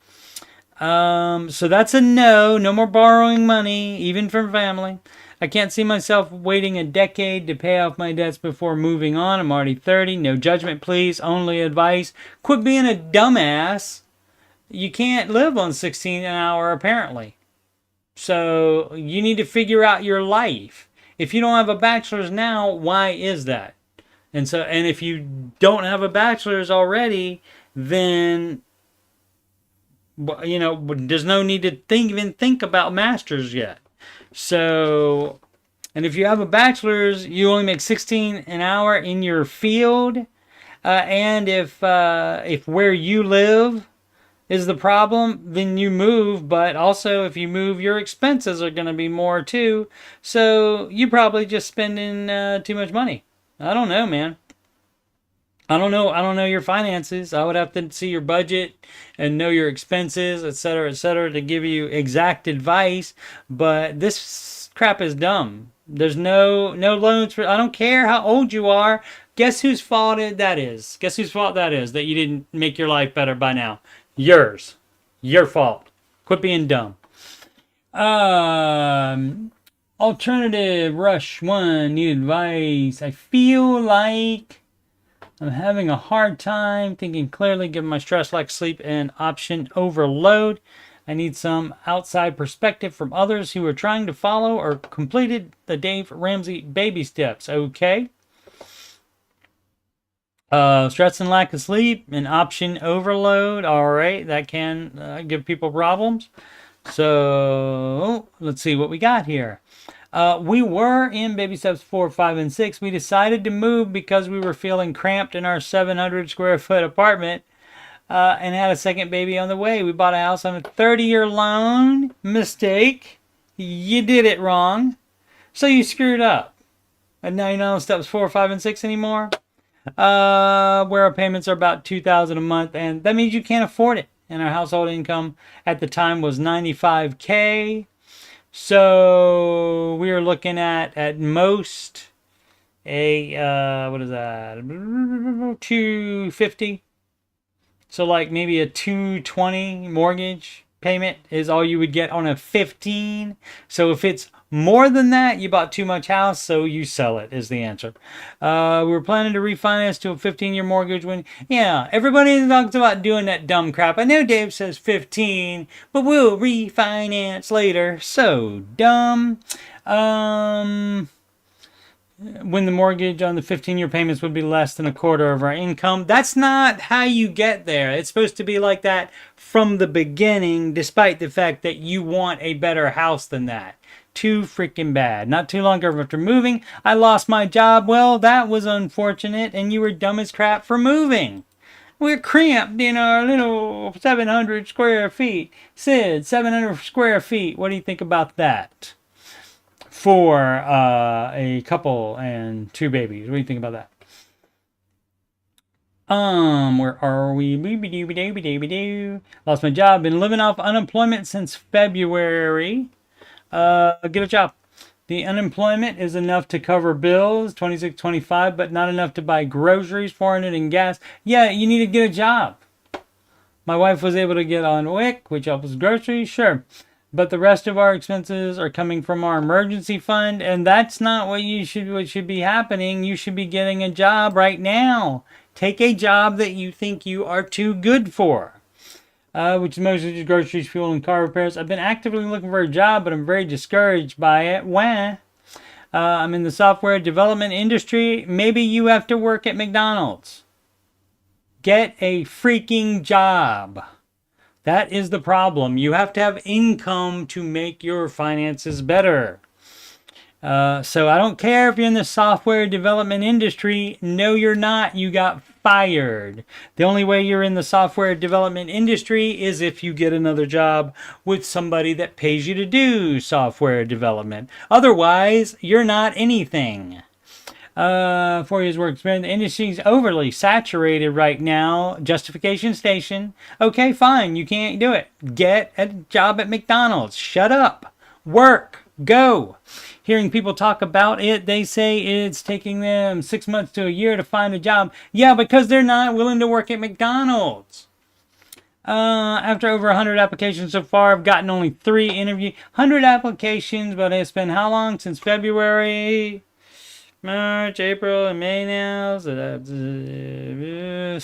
So that's a no. No more borrowing money, even from family. I can't see myself waiting a decade to pay off my debts before moving on. I'm already 30. No judgment, please. Only advice. Quit being a dumbass. you can't live on 16 an hour apparently. So you need to figure out your life. If you don't have a bachelor's now, why is that? And if you don't have a bachelor's already, then there's no need to even think about masters yet. So, and if you have a bachelor's, you only make 16 an hour in your field. And if where you live is the problem, then you move. But also, if you move, your expenses are going to be more too. So you're probably just spending too much money. I don't know, man. I don't know your finances. I would have to see your budget and know your expenses, et cetera, to give you exact advice. But this crap is dumb. There's no loans for. I don't care how old you are. Guess whose fault that is? Guess whose fault that is that you didn't make your life better by now? Yours. Your fault. Quit being dumb. Alternative Rush 1. Need advice. I feel like I'm having a hard time thinking clearly given my stress, lack of sleep, and option overload. I need some outside perspective from others who are trying to follow or completed the Dave Ramsey baby steps. Okay. Stress and lack of sleep and option overload. All right. That can give people problems. So let's see what we got here. We were in baby steps 4, 5, and 6. We decided to move because we were feeling cramped in our 700 square foot apartment and had a second baby on the way. We bought a house on a 30-year loan. Mistake. You did it wrong. So you screwed up. And now you're not on steps 4, 5, and 6 anymore. Where our payments are about $2,000 a month. And that means you can't afford it. And our household income at the time was $95K. So we are looking at most a what is that, 250. So like maybe a 220 mortgage payment is all you would get on a 15. So if it's more than that, you bought too much house, so you sell it is the answer. We were planning to refinance to a 15-year mortgage when, yeah, everybody talks about doing that dumb crap. I know Dave says 15, but we'll refinance later. So dumb. When the mortgage on the 15-year payments would be less than a quarter of our income. That's not how you get there. It's supposed to be like that from the beginning, despite the fact that you want a better house than that. Too freaking bad. Not too long after moving, I lost my job. Well, that was unfortunate, and you were dumb as crap for moving. We're cramped in our little 700 square feet. Sid, 700 square feet. What do you think about that? For a couple and 2 babies. What do you think about that? Where are we? Lost my job. Been living off unemployment since February. Get a job. The unemployment is enough to cover bills, 26, 25, but not enough to buy groceries, 400 in gas. Yeah, you need to get a job. My wife was able to get on WIC, which helps with groceries, sure. But the rest of our expenses are coming from our emergency fund, and that's not what should be happening. You should be getting a job right now. Take a job that you think you are too good for. Which is mostly just groceries, fuel, and car repairs. I've been actively looking for a job, but I'm very discouraged by it. Wah. I'm in the software development industry. Maybe you have to work at McDonald's. Get a freaking job. That is the problem. You have to have income to make your finances better. So I don't care if you're in the software development industry. No, you're not. You got fired. The only way you're in the software development industry is if you get another job with somebody that pays you to do software development. Otherwise, you're not anything. 4 years work experience. The industry is overly saturated right now. Justification station. Okay, fine. You can't do it. Get a job at McDonald's. Shut up. Work. Go. Hearing people talk about it, they say it's taking them 6 months to a year to find a job. Yeah, because they're not willing to work at McDonald's. After over 100 applications so far, I've gotten only 3 interviews. 100 applications, but it's been how long? Since February? March, April, and May now. So that's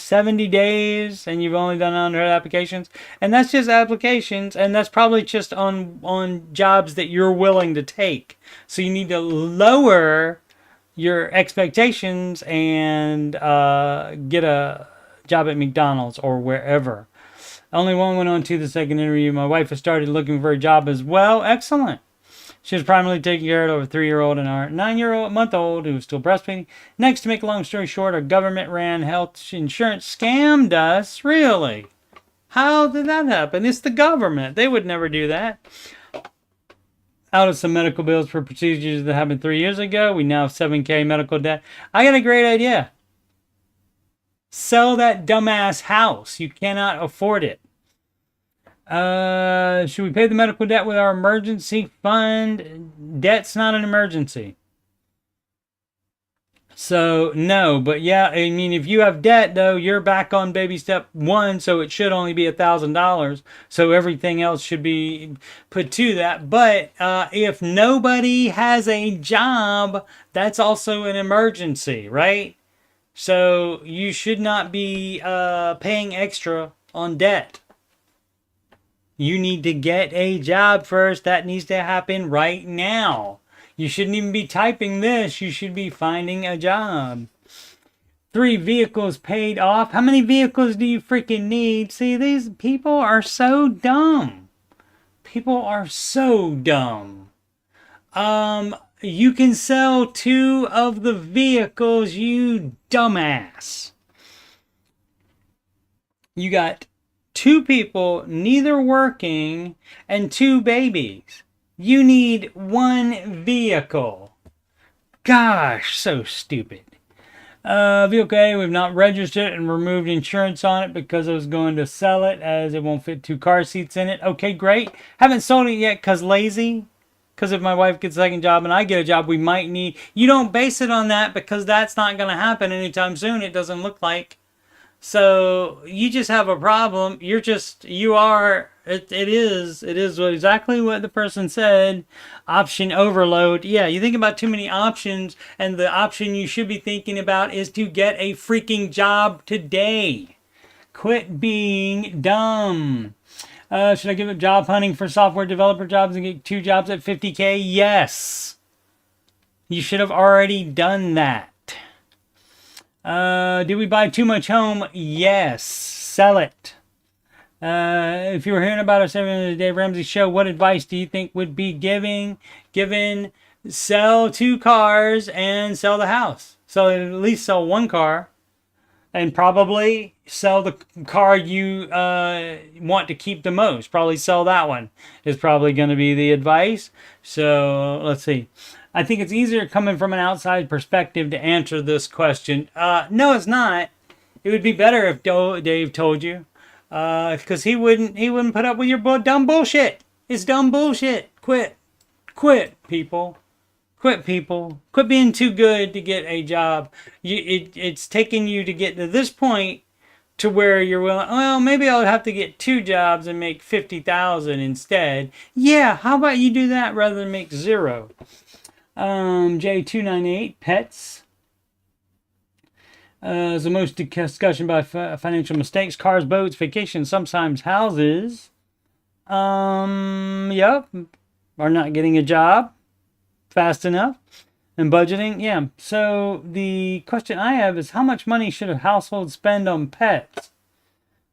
70 days, and you've only done 100 applications. And that's just applications, and that's probably just on jobs that you're willing to take. So you need to lower your expectations and get a job at McDonald's or wherever. Only one went on to the second interview. My wife has started looking for a job as well. Excellent. She was primarily taking care of a 3-year-old and our 9-month-old who was still breastfeeding. Next, to make a long story short, our government-ran health insurance scammed us. Really? How did that happen? It's the government. They would never do that. Out of some medical bills for procedures that happened 3 years ago, we now have $7,000 medical debt. I got a great idea. Sell that dumbass house. You cannot afford it. Should we pay the medical debt with our emergency fund? Debt's not an emergency. So, no. But yeah, I mean, if you have debt, though, you're back on baby step 1, so it should only be $1,000. So everything else should be put to that. But if nobody has a job, that's also an emergency, right? So you should not be paying extra on debt. You need to get a job first. That needs to happen right now. You shouldn't even be typing this. You should be finding a job. 3 vehicles paid off. How many vehicles do you freaking need? See, these people are so dumb. People are so dumb. You can sell 2 of the vehicles, you dumbass. You got 2 people, neither working, and 2 babies. You need 1 vehicle. Gosh, so stupid. Vehicle A, we've not registered and removed insurance on it because I was going to sell it as it won't fit 2 car seats in it. Okay, great. Haven't sold it yet because lazy. Because if my wife gets a second job and I get a job, we might need... You don't base it on that because that's not going to happen anytime soon. It doesn't look like. So you just have a problem. It is exactly what the person said. Option overload. Yeah, you think about too many options, and the option you should be thinking about is to get a freaking job today. Quit being dumb. Should I give up job hunting for software developer jobs and get 2 jobs at $50,000? Yes. You should have already done that. Did we buy too much home? Yes. Sell it. If you were hearing about us every other Dave Ramsey show, what advice do you think would be given? Sell 2 cars and sell the house. So at least sell 1 car. And probably sell the car you want to keep the most. Probably sell that one is probably going to be the advice. So let's see. I think it's easier coming from an outside perspective to answer this question. No, it's not. It would be better if Dave told you. Because he wouldn't put up with your dumb bullshit. It's dumb bullshit. Quit, people. Quit being too good to get a job. It's taking you to get to this point to where you're willing, well, maybe I'll have to get 2 jobs and make $50,000 instead. Yeah, how about you do that rather than make 0? J298, pets. The most discussion about financial mistakes, cars, boats, vacations, sometimes houses. Yep. Are not getting a job fast enough. And budgeting, yeah. So the question I have is, how much money should a household spend on pets?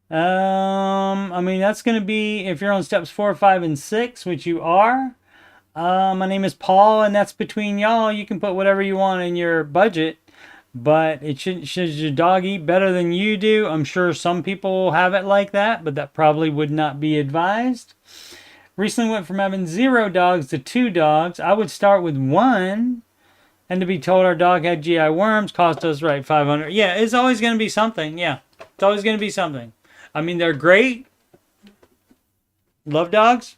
I mean, that's going to be, if you're on steps 4, 5, and 6, which you are. My name is Paul, and that's between y'all. You can put whatever you want in your budget, but should your dog eat better than you do? I'm sure some people have it like that, but that probably would not be advised. Recently went from having 0 dogs to 2 dogs. I would start with 1, and to be told our dog had GI worms cost us right $500. Yeah, it's always going to be something. Yeah, it's always going to be something. I mean, they're great. Love dogs.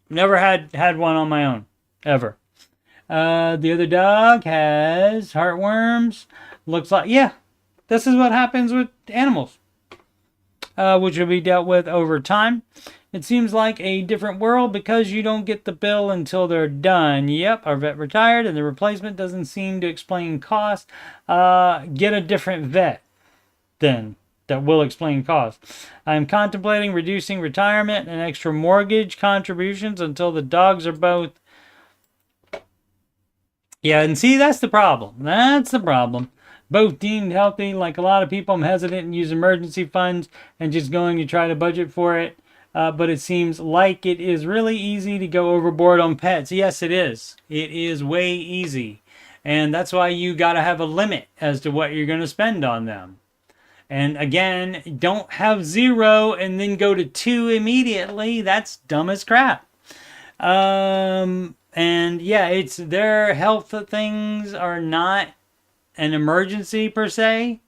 Never had one on my own, ever. The other dog has heartworms. Looks like, yeah, this is what happens with animals. which will be dealt with over time. It seems like a different world because you don't get the bill until they're done. Yep, our vet retired and the replacement doesn't seem to explain cost. Get a different vet then that will explain cost. I'm contemplating reducing retirement and extra mortgage contributions until the dogs are both. Yeah, and see, that's the problem. That's the problem. Both deemed healthy. Like a lot of people, I'm hesitant to use emergency funds and just going to try to budget for it. But it seems like it is really easy to go overboard on pets. Yes, it is. It is way easy. And that's why you got to have a limit as to what you're going to spend on them. And again, don't have 0 and then go to 2 immediately. That's dumb as crap. And yeah, it's their health things are not an emergency per se.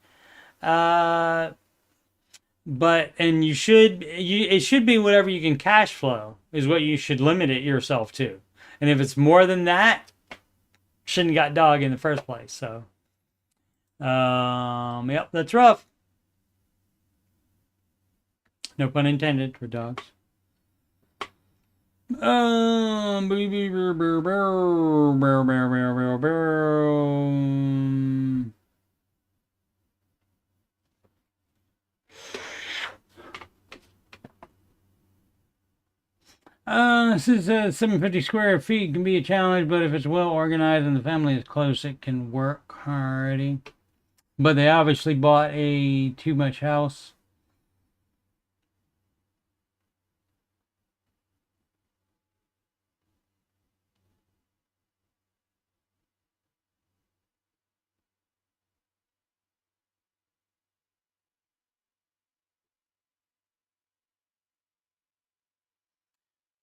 But and it should be whatever you can cash flow is what you should limit it yourself to. And if it's more than that, shouldn't have got dog in the first place. So yep, that's rough. No pun intended for dogs. This is 750 square feet can be a challenge, but if it's well organized and the family is close, it can work already. But they obviously bought a too much house.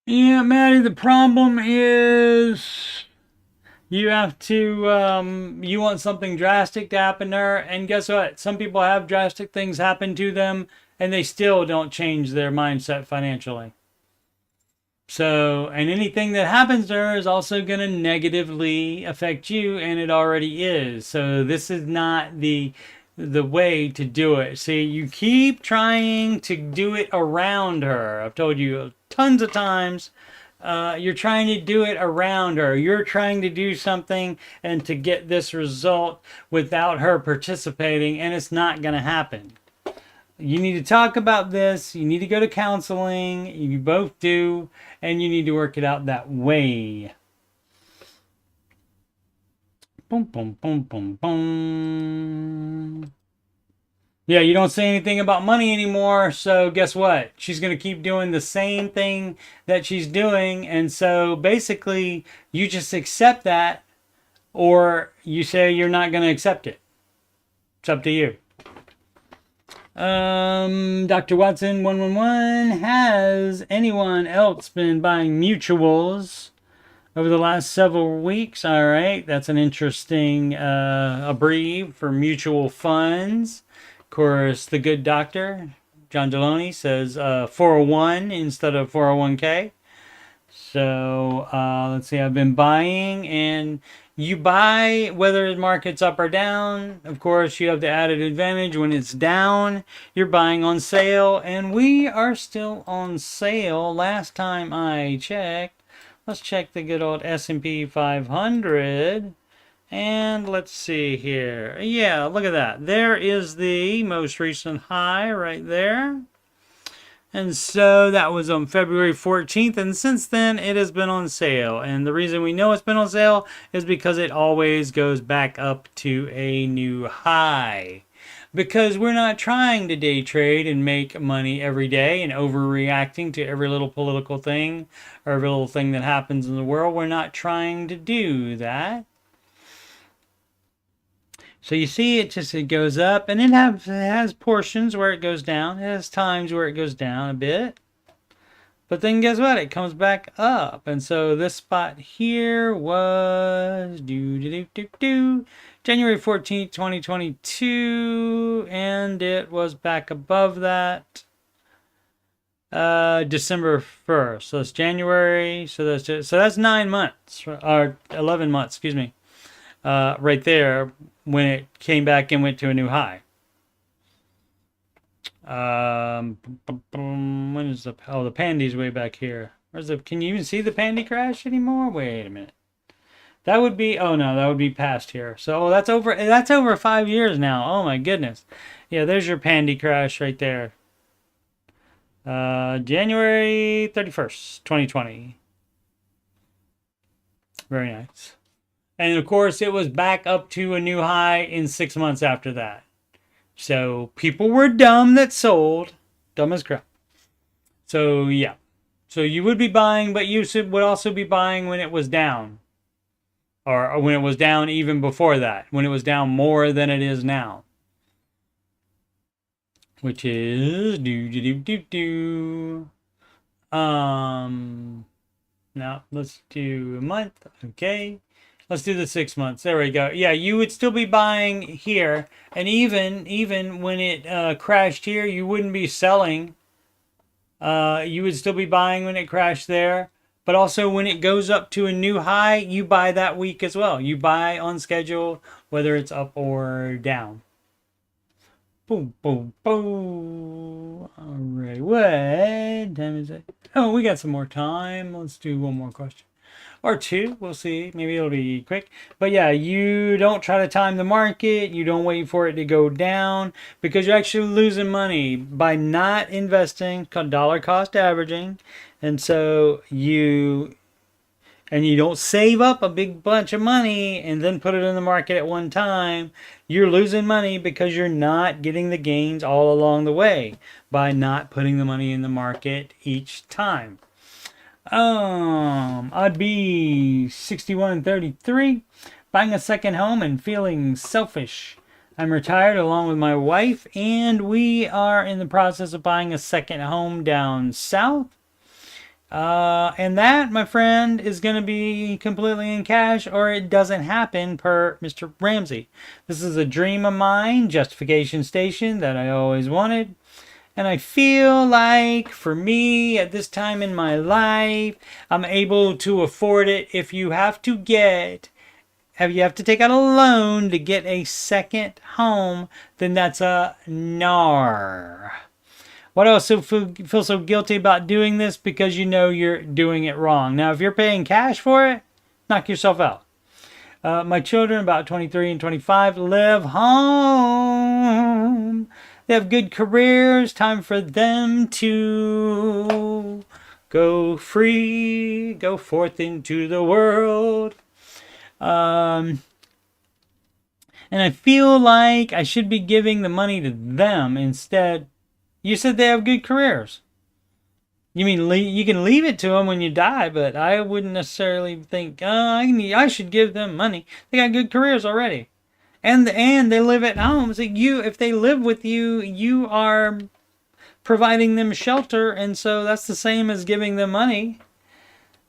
Yeah, Maddie, the problem is you have to, you want something drastic to happen there. And guess what? Some people have drastic things happen to them and they still don't change their mindset financially. So, and anything that happens there is also going to negatively affect you, and it already is. So this is not the way to do it. See, you keep trying to do it around her. I've told you tons of times. You're trying to do it around her. You're trying to do something and to get this result without her participating, and it's not going to happen. You need to talk about this. You need to go to counseling. You both do, and you need to work it out that way. Boom, boom, boom, boom, boom. Yeah, you don't say anything about money anymore, so guess what? She's going to keep doing the same thing that she's doing, and so basically you just accept that, or you say you're not going to accept it. It's up to you. Dr. Watson 111, has anyone else been buying mutuals over the last several weeks? All right, that's an interesting abbrev for mutual funds. Of course, the good doctor, John Deloney, says 401 instead of 401k. So let's see, I've been buying, and you buy whether the market's up or down. Of course, you have the added advantage when it's down, you're buying on sale, and we are still on sale. Last time I checked, let's check the good old S&P 500. And let's see here. Yeah, look at that. There is the most recent high right there. And so that was on February 14th, and since then it has been on sale. And the reason we know it's been on sale is because it always goes back up to a new high. Because we're not trying to day trade and make money every day and overreacting to every little political thing or every little thing that happens in the world. We're not trying to do that. So you see, it goes up, and it has portions where it goes down. It has times where it goes down a bit. But then guess what? It comes back up. And so this spot here was January 14th, 2022. And it was back above that December 1st. So it's January. So that's 9 months, or 11 months, excuse me. Right there when it came back and went to a new high. When is the pandy's way back here? Where's the? Can you even see the pandy crash anymore? Wait a minute. That would be. Oh no, that would be past here. So that's over. That's over 5 years now. Oh my goodness. Yeah, there's your pandy crash right there. January 31st, 2020. Very nice. And of course, it was back up to a new high in 6 months after that. So people were dumb that sold. Dumb as crap. So yeah. So you would be buying, but you would also be buying when it was down. Or when it was down even before that. When it was down more than it is now. Which is now let's do a month. Okay. Let's do the 6 months. There we go. Yeah, you would still be buying here, and even when it crashed here, you wouldn't be selling. You would still be buying when it crashed there, but also when it goes up to a new high, you buy that week as well. You buy on schedule, whether it's up or down. Boom, boom, boom. All right, what time is it? Oh, we got some more time. Let's do one more question. Or two, we'll see. Maybe it'll be quick. But yeah, you don't try to time the market. You don't wait for it to go down because you're actually losing money by not investing, dollar cost averaging. And so you don't save up a big bunch of money and then put it in the market at one time. You're losing money because you're not getting the gains all along the way by not putting the money in the market each time. I'd be 61 and 33, buying a second home and feeling selfish. I'm retired along with my wife, and we are in the process of buying a second home down south. And that, my friend, is going to be completely in cash, or it doesn't happen per Mr. Ramsey. This is a dream of mine, justification station that I always wanted. And I feel like, for me, at this time in my life, I'm able to afford it. If you have to take out a loan to get a second home, then that's a nar. Why do I also feel so guilty about doing this? Because you know you're doing it wrong. Now, if you're paying cash for it, knock yourself out. My children, about 23 and 25, live home. They have good careers. Time for them to go free, go forth into the world. And I feel like I should be giving the money to them instead. You said they have good careers. You mean you can leave it to them when you die, but I wouldn't necessarily think, I should give them money. They got good careers already. And they live at home. So if they live with you, you are providing them shelter, and so that's the same as giving them money.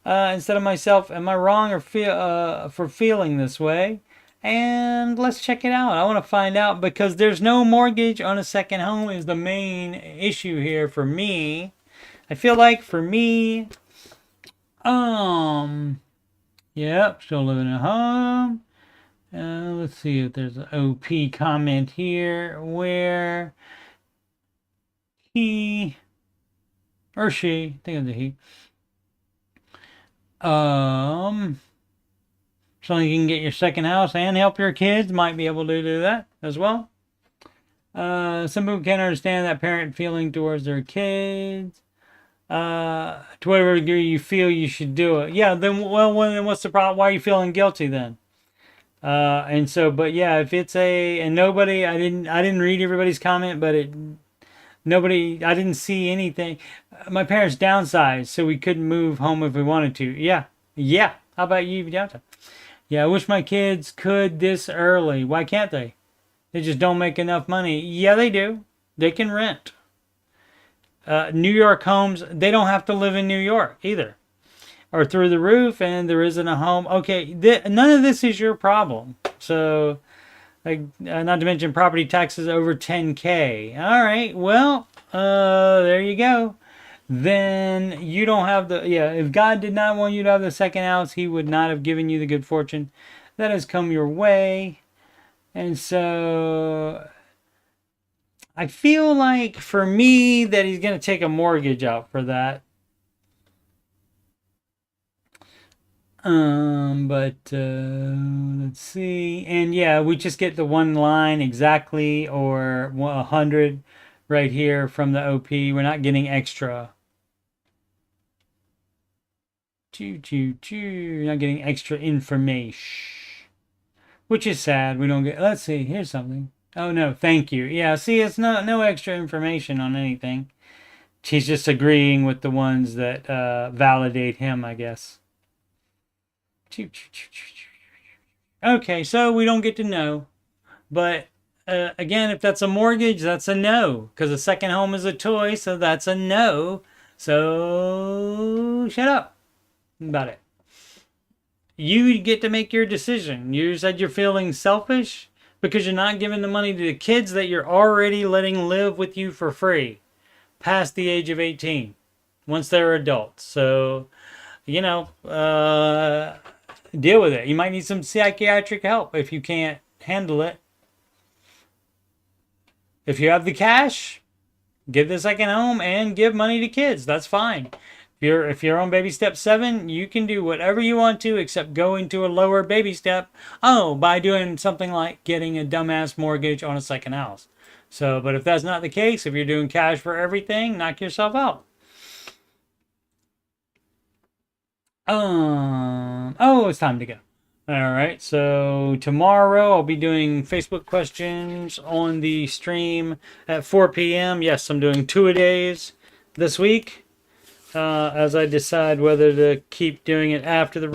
Instead of myself, am I wrong or for feeling this way? And let's check it out. I want to find out because there's no mortgage on a second home is the main issue here for me. I feel like for me, yep, still living at home. Let's see if there's an OP comment here where he or she, I think it's a he. So you can get your second house and help your kids. Might be able to do that as well. Some people can't understand that parent feeling towards their kids. To whatever degree you feel you should do it. Yeah, then what's the problem? Why are you feeling guilty then? And so, but yeah, if it's nobody, I didn't read everybody's comment, but I didn't see anything. My parents downsized, so we couldn't move home if we wanted to. Yeah. How about you, downsized? Yeah, I wish my kids could this early. Why can't they? They just don't make enough money. Yeah, they do. They can rent. New York homes, they don't have to live in New York either. Or through the roof, and there isn't a home. Okay, none of this is your problem. So, not to mention property taxes over $10K. All right, well, there you go. Then you don't have if God did not want you to have the second house, he would not have given you the good fortune that has come your way. And so, I feel like for me that he's going to take a mortgage out for that. But let's see. And yeah, we just get the one line exactly or 100 right here from the OP. We're not getting extra. Choo, choo, choo. You're not getting extra information, which is sad. We don't get. Let's see. Here's something. Oh no, thank you. Yeah, see, it's no extra information on anything. He's just agreeing with the ones that validate him, I guess. Choo, choo, choo, choo, choo. Okay, so we don't get to know, but again, if that's a mortgage, that's a no, because a second home is a toy, so that's a no. So shut up about it. You get to make your decision. You said you're feeling selfish because you're not giving the money to the kids that you're already letting live with you for free past the age of 18 once they're adults. So, you know, deal with it. You might need some psychiatric help if you can't handle it. If you have the cash, give the second home and give money to kids. That's fine. If you're on baby step 7, you can do whatever you want to except go into a lower baby step. Oh, by doing something like getting a dumbass mortgage on a second house. So, but if that's not the case, if you're doing cash for everything, knock yourself out. Oh, it's time to go. All right, so tomorrow I'll be doing Facebook questions on the stream at 4 p.m. Yes, I'm doing 2-a-days this week as I decide whether to keep doing it after the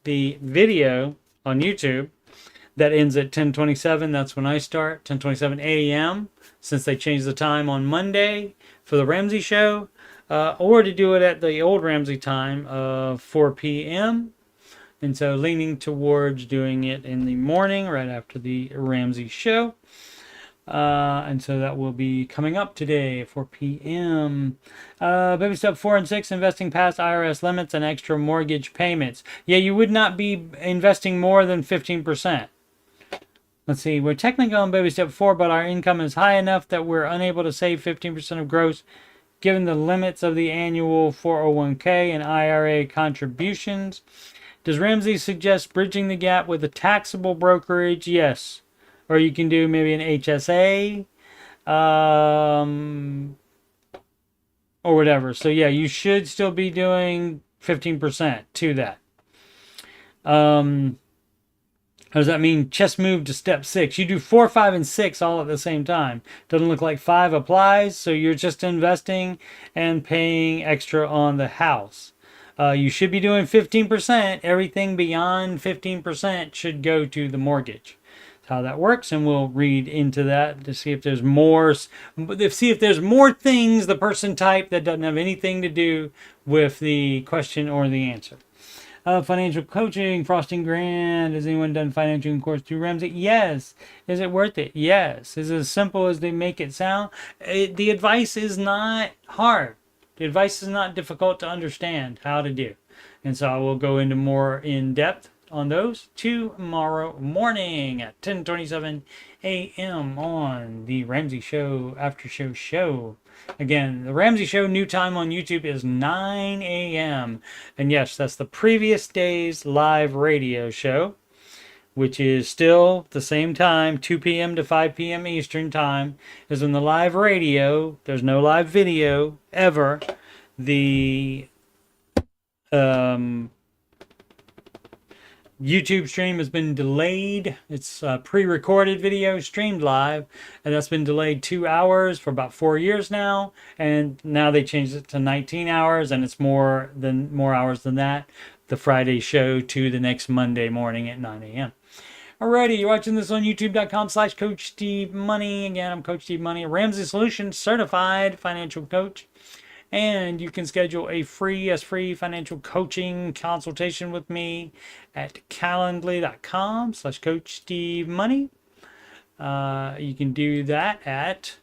the video on YouTube that ends at 10:27. That's when I start, 10:27 a.m. since they changed the time on Monday for the Ramsey show, or to do it at the old Ramsey time of 4 p.m. And so leaning towards doing it in the morning right after the Ramsey show. And so that will be coming up today at 4 p.m. Baby step 4 and 6, investing past IRS limits and extra mortgage payments. Yeah, you would not be investing more than 15%. Let's see, we're technically on baby step 4, but our income is high enough that we're unable to save 15% of gross given the limits of the annual 401k and IRA contributions. Does Ramsey suggest bridging the gap with a taxable brokerage? Yes. Or you can do maybe an HSA or whatever. So yeah, you should still be doing 15% to that. How does that mean? Just move to step 6. You do 4, 5, and 6 all at the same time. Doesn't look like 5 applies, so you're just investing and paying extra on the house. You should be doing 15%. Everything beyond 15% should go to the mortgage. That's how that works, and we'll read into that to see if there's more. See if there's more things the person typed that doesn't have anything to do with the question or the answer. Financial coaching, frosting grand. Has anyone done financial course through Ramsey? Yes. Is it worth it? Yes. Is it as simple as they make it sound? The advice is not hard. The advice is not difficult to understand how to do. And so I will go into more in depth on those tomorrow morning at 10:27 a.m. on the Ramsey Show Aftershow show. Again, the Ramsey Show new time on YouTube is 9 a.m. And yes, that's the previous day's live radio show, which is still the same time, 2 p.m. to 5 p.m. Eastern time, is in the live radio. There's no live video ever. The YouTube stream has been delayed. It's a pre-recorded video streamed live, and that's been delayed 2 hours for about 4 years now. And now they changed it to 19 hours, and it's more hours than that. The Friday show to the next Monday morning at 9 a.m. Alrighty, you're watching this on youtube.com/coachstevemoney. Again, I'm Coach Steve Money, Ramsey Solutions certified financial coach. And you can schedule a free financial coaching consultation with me at calendly.com/coachstevemoney. You can do that at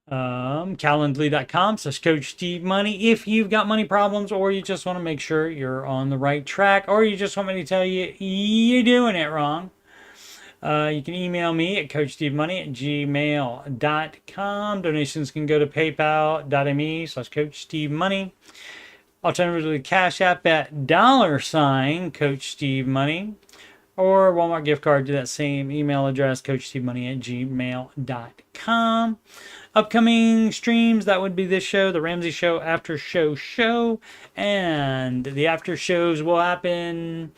calendly.com/coachstevemoney if you've got money problems, or you just want to make sure you're on the right track, or you just want me to tell you you're doing it wrong. You can email me at coachstevemoney@gmail.com. Donations can go to paypal.me/coachstevemoney. Alternatively, Cash App at $CoachSteveMoney, or Walmart gift card to that same email address, coachstevemoney@gmail.com. Upcoming streams, that would be this show, the Ramsey Show, Aftershow, and the after shows will happen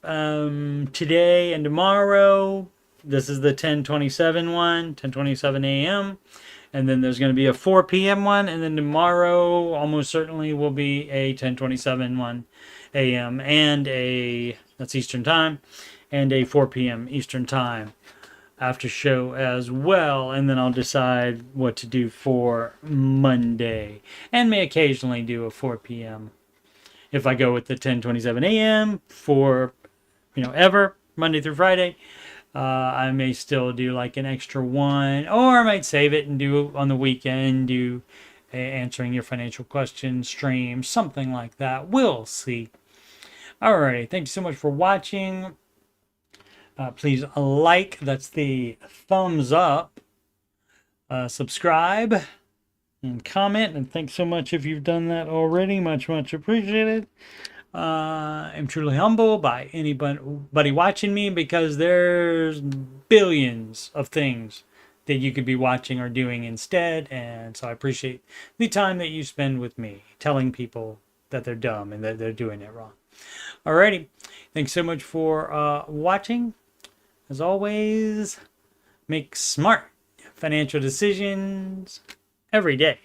today and tomorrow. This is the 10:27 one, 10:27 a.m. And then there's going to be a 4 p.m. one, and then tomorrow almost certainly will be a 10:27 one a.m. and that's Eastern time, and a 4 p.m. Eastern time after show as well. And then I'll decide what to do for Monday, and may occasionally do a 4 p.m. if I go with the 10:27 a.m. for ever Monday through Friday. I may still do like an extra one, or I might save it and do on the weekend, do answering your financial questions stream, something like that. We'll see. Alrighty, thank you so much for watching. Please like, that's the thumbs up, subscribe, and comment. And thanks so much if you've done that already. Much appreciated. I'm truly humbled by anybody watching me, because there's billions of things that you could be watching or doing instead. And so I appreciate the time that you spend with me telling people that they're dumb and that they're doing it wrong. Alrighty. Thanks so much for watching. As always, make smart financial decisions every day.